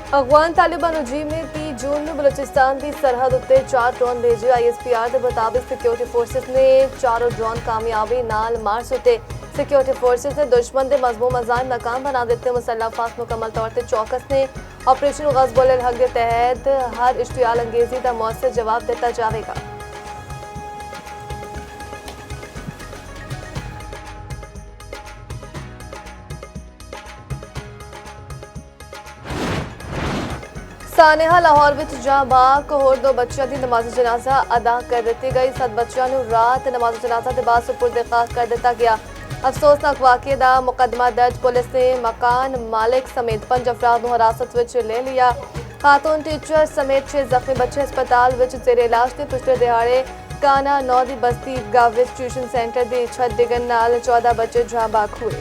अफगान तालिबान मुजीब ने 30 जून में बलूचिस्तान की सरहद उत्ते 4 ड्रोन भेजे। ISPR के मुताबिक सिक्योरिटी फोर्सेस ने चारों ड्रोन कामयाबी नाल मार सुटे। सिक्योरिटी फोर्सेस ने दुश्मन के मजमूम मजान नाकाम बना देते। मुसल्लह फास मुकम्मल तौर पर चौकस ने ऑपरेशन गज़बुल हक के तहत हर इश्तियाल अंगेजी का मौसर जवाब दिता जाएगा। सानेहा लाहौर विच जहां बाग होर 2 बच्चों की नमाज जनाजा अदा कर दी गई। 7 बच्चों को रात नमाज जनाजा के बाद सुपुर्द खाक कर दिता गया। अफसोसनाक वाक़े का मुकदमा दर्ज पुलिस ने मकान मालिक समेत 5 अफराद को हिरासत में ले लिया। खातून टीचर समेत 6 जख्मी बच्चे अस्पताल में जेर इलाज ने। पिछले दिहाड़े काना 9 की बस्ती ईदगाह विच ट्यूशन सेंटर की छत डिगन नाल 14 बच्चे जहां बाग हुए।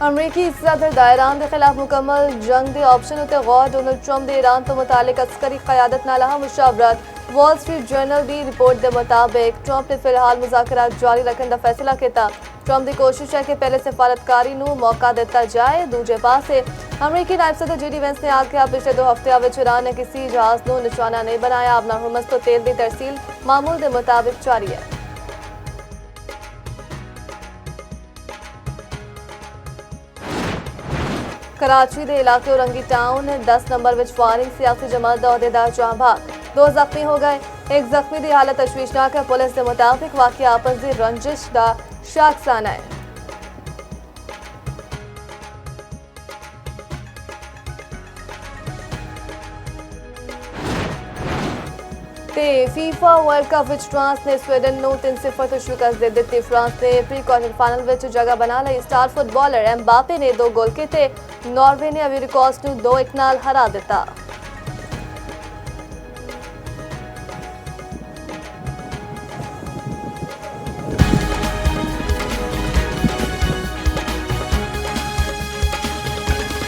अमरीकी सदर दा ईरान के खिलाफ मुकम्मल जंग के ऑप्शन उत्ते गौर। डोनाल्ड ट्रंप के ईरान तो मुतालिक अस्करी क़यादत नाल अहम मुशावरत। वॉल स्ट्रीट जर्नल की रिपोर्ट के मुताबिक ट्रंप ने फिलहाल मुज़ाकरात जारी रखने का फैसला किया। ट्रंप की कोशिश है कि पहले सफारतकारी को मौका दिता जाए। दूजे पासे अमरीकी नायब सदर JD वैंस ने आख्या पिछले 2 हफ्ते विच ईरान ने किसी जहाज को निशाना नहीं बनाया। अपना हुर्मस तो तेल की तरसील मामूल के मुताबिक जारी है। कराची के इलाके Orangi town 10 number which firing सियासी जमात का अहदेदार जहां भाग। 2 जख्मी हो गए। एक जख्मी की हालत तशवीशनाक है। पुलिस के मुताबिक वाक़या आपस की रंजिश का शाखसाना है। फीफा वर्ल्ड कप विच फ्रांस ने स्वीडन को 3-0 तो शिकस्त दे दी। फ्रांस ने प्री क्वार्टर फाइनल विच जगह बना ली। स्टार फुटबॉलर एम्बापे ने 2 गोल किए। नॉर्वे ने अविरी कोस्ट को 2-1 नाल हरा दिता।